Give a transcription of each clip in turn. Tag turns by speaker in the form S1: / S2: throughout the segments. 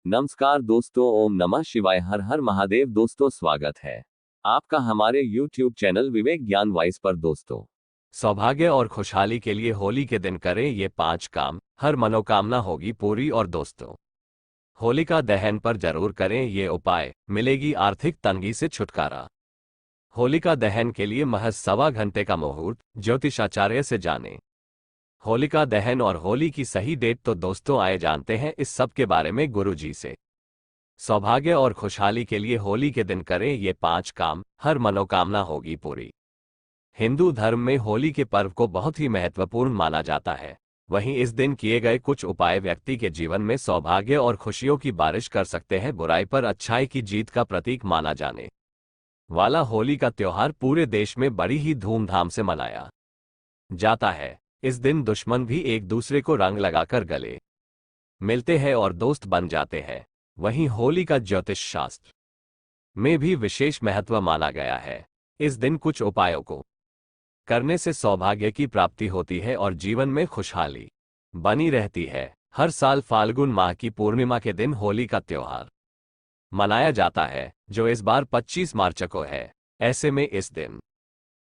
S1: नमस्कार दोस्तों, ओम नमः शिवाय, हर हर महादेव। दोस्तों, स्वागत है आपका हमारे YouTube चैनल विवेक ज्ञान वाइस पर। दोस्तों,
S2: सौभाग्य और खुशहाली के लिए होली के दिन करें ये 5 काम, हर मनोकामना होगी पूरी। और दोस्तों, होलिका दहन पर जरूर करें ये उपाय, मिलेगी आर्थिक तंगी से छुटकारा। होलिका दहन के लिए महज 1.25 घंटे का मुहूर्त, ज्योतिषाचार्य से जानें। होलिका दहन और होली की सही डेट तो दोस्तों आए जानते हैं इस सब के बारे में गुरु जी से। सौभाग्य और खुशहाली के लिए होली के दिन करें ये 5 काम, हर मनोकामना होगी पूरी। हिंदू धर्म में होली के पर्व को बहुत ही महत्वपूर्ण माना जाता है। वहीं इस दिन किए गए कुछ उपाय व्यक्ति के जीवन में सौभाग्य और खुशियों की बारिश कर सकते हैं। बुराई पर अच्छाई की जीत का प्रतीक माना जाने वाला होली का त्योहार पूरे देश में बड़ी ही धूमधाम से मनाया जाता है। इस दिन दुश्मन भी एक दूसरे को रंग लगाकर गले मिलते हैं और दोस्त बन जाते हैं। वहीं होली का ज्योतिष शास्त्र में भी विशेष महत्व माना गया है। इस दिन कुछ उपायों को करने से सौभाग्य की प्राप्ति होती है और जीवन में खुशहाली बनी रहती है। हर साल फाल्गुन माह की पूर्णिमा के दिन होली का त्योहार मनाया जाता है, जो इस बार 25 मार्च को है। ऐसे में इस दिन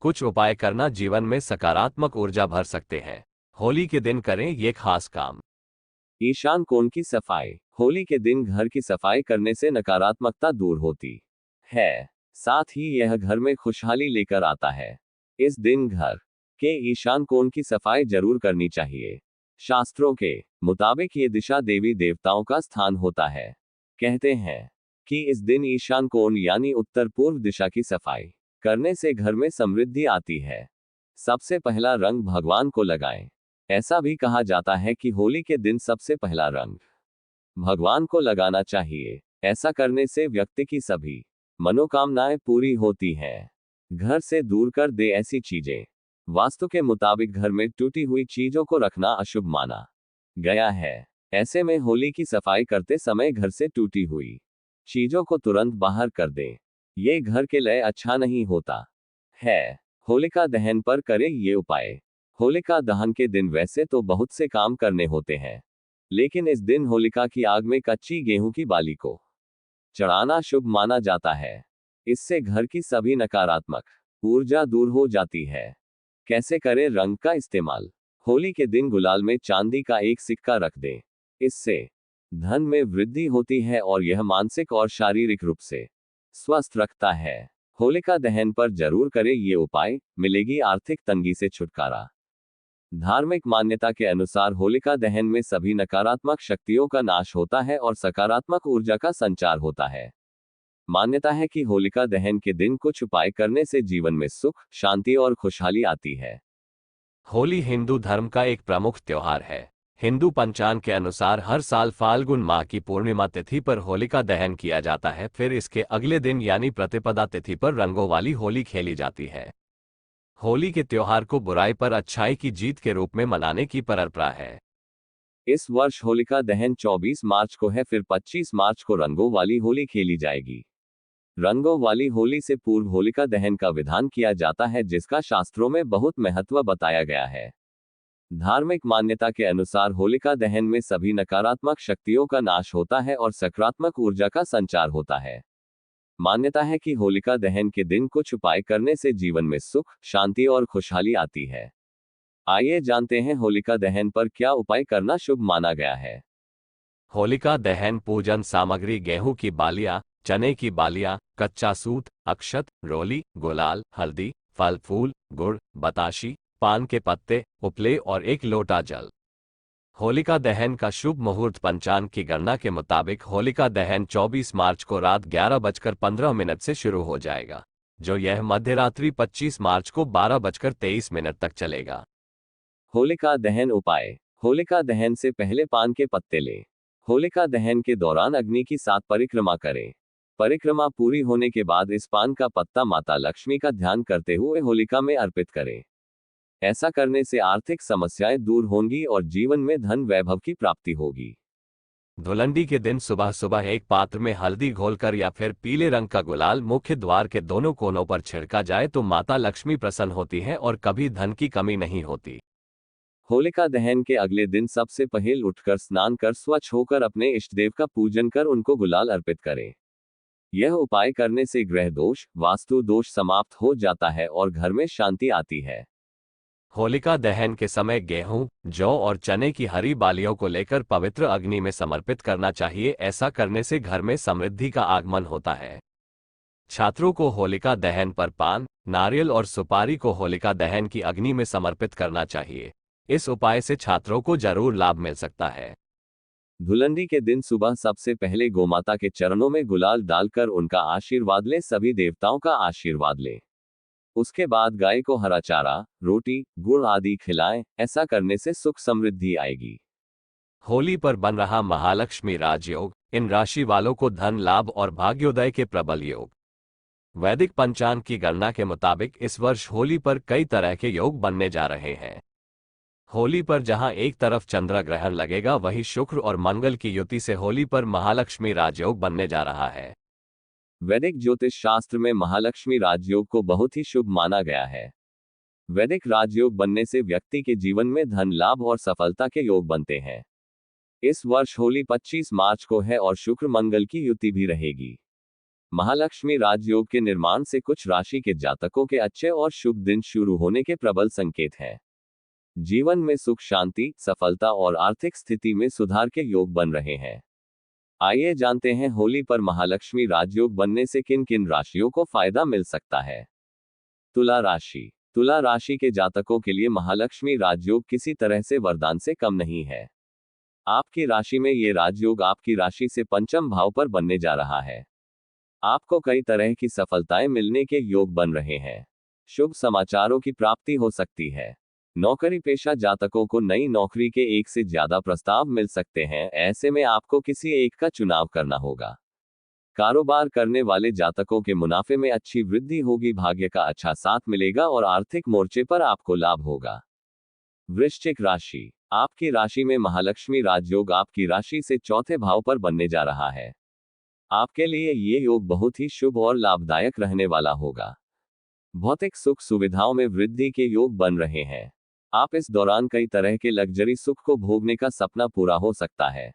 S2: कुछ उपाय करना जीवन में सकारात्मक ऊर्जा भर सकते हैं। होली के दिन करें ये खास काम।
S1: ईशान कोण की सफाई। होली के दिन घर की सफाई करने से नकारात्मकता दूर होती है, साथ ही यह घर में खुशहाली लेकर आता है। इस दिन घर के ईशान कोण की सफाई जरूर करनी चाहिए। शास्त्रों के मुताबिक ये दिशा देवी देवताओं का स्थान होता है। कहते हैं कि इस दिन ईशान कोण यानी उत्तर पूर्व दिशा की सफाई करने से घर में समृद्धि आती है। सबसे पहला रंग भगवान को लगाएं। ऐसा भी कहा जाता है कि होली के दिन सबसे पहला रंग भगवान को लगाना चाहिए। ऐसा करने से व्यक्ति की सभी मनोकामनाएं पूरी होती हैं। घर से दूर कर दे ऐसी चीजें। वास्तु के मुताबिक घर में टूटी हुई चीजों को रखना अशुभ माना गया है। ऐसे में होली की सफाई करते समय घर से टूटी हुई चीजों को तुरंत बाहर कर दें। ये घर के लिए अच्छा नहीं होता है। होलिका दहन पर करें ये उपाय। होलिका दहन के दिन वैसे तो बहुत से काम करने होते हैं, लेकिन इस दिन होलिका की आग में कच्ची गेहूं की बाली को चढ़ाना शुभ माना जाता है। इससे घर की सभी नकारात्मक ऊर्जा दूर हो जाती है। कैसे करें रंग का इस्तेमाल। होली के दिन गुलाल में चांदी का एक सिक्का रख दें। इससे धन में वृद्धि होती है और यह मानसिक और शारीरिक रूप से स्वस्थ रखता है। होलिका दहन पर जरूर करें ये उपाय, मिलेगी आर्थिक तंगी से छुटकारा। धार्मिक मान्यता के अनुसार होलिका दहन में सभी नकारात्मक शक्तियों का नाश होता है और सकारात्मक ऊर्जा का संचार होता है। मान्यता है कि होलिका दहन के दिन कुछ उपाय करने से जीवन में सुख, शांति और खुशहाली आती है।
S2: होली हिंदू धर्म का एक प्रमुख त्योहार है। हिंदू पंचांग के अनुसार हर साल फाल्गुन माह की पूर्णिमा तिथि पर होलिका दहन किया जाता है। फिर इसके अगले दिन यानी प्रतिपदा तिथि पर रंगों वाली होली खेली जाती है। होली के त्योहार को बुराई पर अच्छाई की जीत के रूप में मनाने की परंपरा है।
S1: इस वर्ष होलिका दहन 24 मार्च को है, फिर 25 मार्च को रंगों वाली होली खेली जाएगी। रंगों वाली होली से पूर्व होलिका दहन का विधान किया जाता है, जिसका शास्त्रों में बहुत महत्व बताया गया है। धार्मिक मान्यता के अनुसार होलिका दहन में सभी नकारात्मक शक्तियों का नाश होता है और सकारात्मक ऊर्जा का संचार होता है। मान्यता है कि होलिका दहन के दिन कुछ उपाय करने से जीवन में सुख, शांति और खुशहाली आती है। आइए जानते हैं होलिका दहन पर क्या उपाय करना शुभ माना गया है।
S2: होलिका दहन पूजन सामग्री गेहूं की बालियां, चने की बालियां, कच्चा सूत, अक्षत, रोली, गुलाल, हल्दी, फल फूल, गुड़, बताशी, पान के पत्ते, उपले और 1 लोटा जल। होलिका दहन का शुभ मुहूर्त पंचांग की गणना के मुताबिक होलिका दहन 24 मार्च को रात 11:15 से शुरू हो जाएगा, जो यह मध्यरात्रि 25 मार्च को 12:23 तक चलेगा।
S1: होलिका दहन उपाय। होलिका दहन से पहले पान के पत्ते लें। होलिका दहन के दौरान अग्नि की 7 परिक्रमा करें। परिक्रमा पूरी होने के बाद इस पान का पत्ता माता लक्ष्मी का ध्यान करते हुए होलिका में अर्पित करें। ऐसा करने से आर्थिक समस्याएं दूर होंगी और जीवन में धन वैभव की प्राप्ति होगी।
S2: धुलंडी के दिन सुबह सुबह एक पात्र में हल्दी घोलकर या फिर पीले रंग का गुलाल मुख्य द्वार के दोनों कोनों पर छिड़का जाए तो माता लक्ष्मी प्रसन्न होती है और कभी धन की कमी नहीं होती।
S1: होलिका दहन के अगले दिन सबसे पहले उठकर स्नान कर स्वच्छ होकर अपने इष्टदेव का पूजन कर उनको गुलाल अर्पित करें। यह उपाय करने से ग्रह दोष, वास्तु दोष समाप्त हो जाता है और घर में शांति आती है।
S2: होलिका दहन के समय गेहूं, जौ और चने की हरी बालियों को लेकर पवित्र अग्नि में समर्पित करना चाहिए। ऐसा करने से घर में समृद्धि का आगमन होता है। छात्रों को होलिका दहन पर पान, नारियल और सुपारी को होलिका दहन की अग्नि में समर्पित करना चाहिए। इस उपाय से छात्रों को जरूर लाभ मिल सकता है।
S1: धुलंडी के दिन सुबह सबसे पहले गोमाता के चरणों में गुलाल डालकर उनका आशीर्वाद ले, सभी देवताओं का आशीर्वाद ले। उसके बाद गाय को हरा चारा, रोटी, गुड़ आदि खिलाएं। ऐसा करने से सुख समृद्धि आएगी।
S2: होली पर बन रहा महालक्ष्मी राजयोग, इन राशि वालों को धन लाभ और भाग्योदय के प्रबल योग। वैदिक पंचांग की गणना के मुताबिक इस वर्ष होली पर कई तरह के योग बनने जा रहे हैं। होली पर जहां एक तरफ चंद्र ग्रहण लगेगा, वहीं शुक्र और मंगल की युति से होली पर महालक्ष्मी राजयोग बनने जा रहा है।
S1: वैदिक ज्योतिष शास्त्र में महालक्ष्मी राजयोग को बहुत ही शुभ माना गया है। वैदिक राजयोग बनने से व्यक्ति के जीवन में धन लाभ और सफलता के योग बनते हैं। इस वर्ष होली 25 मार्च को है और शुक्र मंगल की युति भी रहेगी। महालक्ष्मी राजयोग के निर्माण से कुछ राशि के जातकों के अच्छे और शुभ दिन शुरू होने के प्रबल संकेत हैं। जीवन में सुख शांति, सफलता और आर्थिक स्थिति में सुधार के योग बन रहे हैं। आइए जानते हैं होली पर महालक्ष्मी राजयोग बनने से किन किन राशियों को फायदा मिल सकता है। तुला राशि। तुला राशि के जातकों के लिए महालक्ष्मी राजयोग किसी तरह से वरदान से कम नहीं है। आपकी राशि में ये राजयोग आपकी राशि से पंचम भाव पर बनने जा रहा है। आपको कई तरह की सफलताएं मिलने के योग बन रहे हैं। शुभ समाचारों की प्राप्ति हो सकती है। नौकरी पेशा जातकों को नई नौकरी के एक से ज्यादा प्रस्ताव मिल सकते हैं। ऐसे में आपको किसी एक का चुनाव करना होगा। कारोबार करने वाले जातकों के मुनाफे में अच्छी वृद्धि होगी। भाग्य का अच्छा साथ मिलेगा और आर्थिक मोर्चे पर आपको लाभ होगा। वृश्चिक राशि। आपकी राशि में महालक्ष्मी राजयोग आपकी राशि से चौथे भाव पर बनने जा रहा है। आपके लिए ये योग बहुत ही शुभ और लाभदायक रहने वाला होगा। भौतिक सुख सुविधाओं में वृद्धि के योग बन रहे हैं। आप इस दौरान कई तरह के लग्जरी सुख को भोगने का सपना पूरा हो सकता है।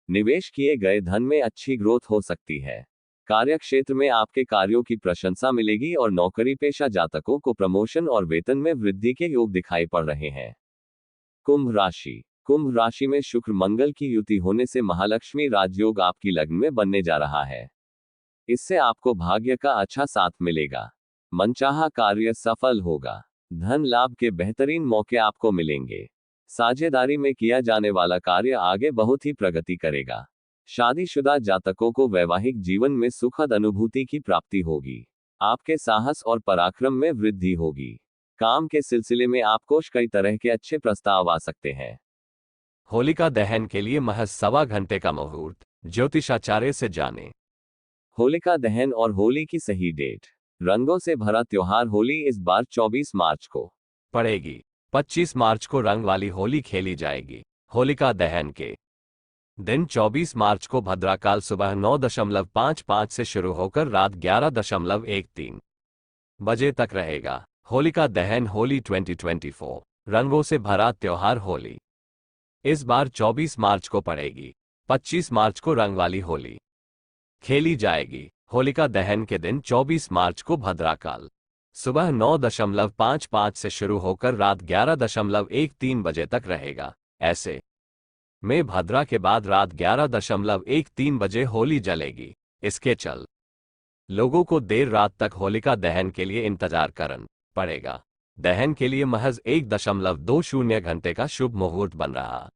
S1: निवेश किए गए धन में अच्छी ग्रोथ हो सकती है। कार्य क्षेत्र में आपके कार्यों की प्रशंसा मिलेगी और नौकरी पेशा जातकों को प्रमोशन और वेतन में वृद्धि के योग दिखाई पड़ रहे हैं। कुंभ राशि। कुंभ राशि में शुक्र मंगल की युति होने से महालक्ष्मी राजयोग आपकी लग्न में बनने जा रहा है। इससे आपको भाग्य का अच्छा साथ मिलेगा। मनचाहा कार्य सफल होगा। धन लाभ के बेहतरीन मौके आपको मिलेंगे। साझेदारी में किया जाने वाला कार्य आगे बहुत ही प्रगति करेगा। शादीशुदा जातकों को वैवाहिक जीवन में सुखद अनुभूति की प्राप्ति होगी। आपके साहस और पराक्रम में वृद्धि होगी। काम के सिलसिले में आपको कई तरह के अच्छे प्रस्ताव आ सकते हैं।
S2: होलिका दहन के लिए महज 1.25 घंटे का मुहूर्त, ज्योतिषाचार्य से जाने।
S1: होलिका दहन और होली की सही डेट। रंगों से भरा त्योहार होली इस बार 24 मार्च को
S2: पड़ेगी। 25 मार्च को रंग वाली होली खेली जाएगी। होलिका दहन के दिन 24 मार्च को भद्राकाल सुबह 9:55 से शुरू होकर रात 11:13 बजे तक रहेगा। होलिका दहन होली 2024 रंगों से भरा त्योहार होली इस बार 24 मार्च को पड़ेगी। 25 मार्च को रंग वाली होली खेली जाएगी। होलिका दहन के दिन 24 मार्च को भद्राकाल सुबह 9:55 से शुरू होकर रात 11:13 बजे तक रहेगा। ऐसे में भद्रा के बाद रात 11:13 बजे होली जलेगी। इसके चल लोगों को देर रात तक होलिका दहन के लिए इंतजार करना पड़ेगा। दहन के लिए महज 1.20 घंटे का शुभ मुहूर्त बन रहा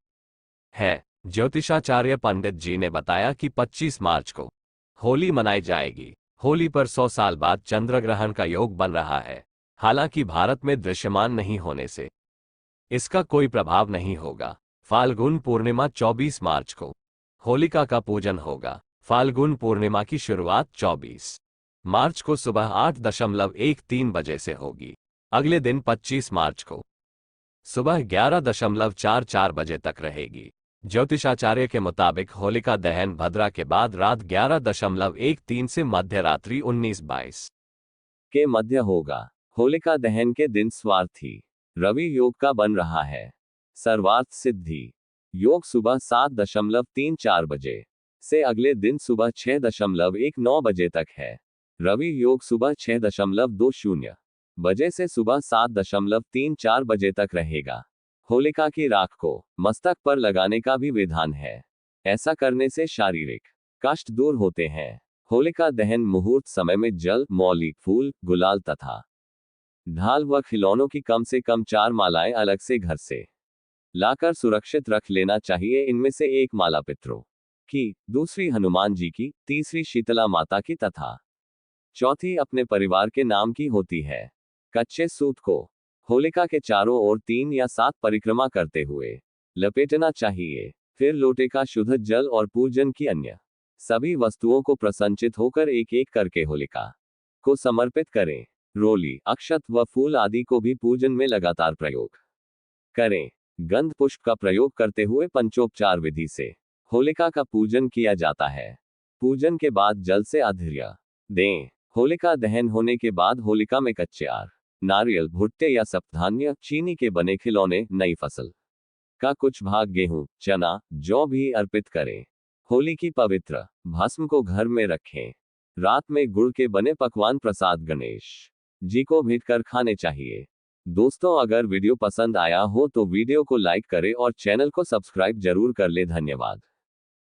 S2: है। ज्योतिषाचार्य पंडित जी ने बताया कि 25 मार्च को होली मनाई जाएगी। होली पर 100 साल बाद चंद्र ग्रहण का योग बन रहा है। हालांकि भारत में दृश्यमान नहीं होने से इसका कोई प्रभाव नहीं होगा। फाल्गुन पूर्णिमा 24 मार्च को होलिका का पूजन होगा। फाल्गुन पूर्णिमा की शुरुआत 24 मार्च को सुबह 8:13 बजे से होगी। अगले दिन 25 मार्च को सुबह 11:44 बजे तक रहेगी। ज्योतिषाचार्य के मुताबिक होलिका दहन भद्रा के बाद रात 11:13 से मध्य रात्रि 19-22
S1: के मध्य होगा। होलिका दहन के दिन स्वार्थी रवि योग का बन रहा है। सर्वार्थ सिद्धि। योग सुबह 7.34 बजे से अगले दिन सुबह 6.19 बजे तक है। रवि योग सुबह 6.20 बजे से सुबह 7.34 बजे तक रहेगा। होलिका की राख को मस्तक पर लगाने का भी विधान है। ऐसा करने से शारीरिक कष्ट दूर होते हैं। होलिका दहन मुहूर्त समय में जल, मौली, फूल, गुलाल तथा ढाल व खिलौनों की कम से कम 4 मालाएं अलग से घर से लाकर सुरक्षित रख लेना चाहिए। इनमें से एक माला पितरों की, दूसरी हनुमान जी की, तीसरी शीतला माता की तथा चौथी अपने परिवार के नाम की होती है। कच्चे सूत को होलिका के चारों ओर 3 या 7 परिक्रमा करते हुए लपेटना चाहिए। फिर लोटे का शुद्ध जल और पूजन की अन्य सभी वस्तुओं को प्रसंचित होकर एक एक करके होलिका को समर्पित करें। रोली, अक्षत व फूल आदि को भी पूजन में लगातार प्रयोग करें। गंध पुष्प का प्रयोग करते हुए पंचोपचार विधि से होलिका का पूजन किया जाता है। पूजन के बाद जल से अर्घ्य दें। होलिका दहन होने के बाद होलिका में कच्चे आर, नारियल, भुट्टे या सप्तधान्य, चीनी के बने खिलौने, नई फसल का कुछ भाग गेहूं, चना, जौ भी अर्पित करें। होली की पवित्र भस्म को घर में रखें। रात में गुड़ के बने पकवान प्रसाद गणेश जी को भेंट कर खाने चाहिए। दोस्तों, अगर वीडियो पसंद आया हो तो वीडियो को लाइक करें और चैनल को सब्सक्राइब जरूर कर ले। धन्यवाद।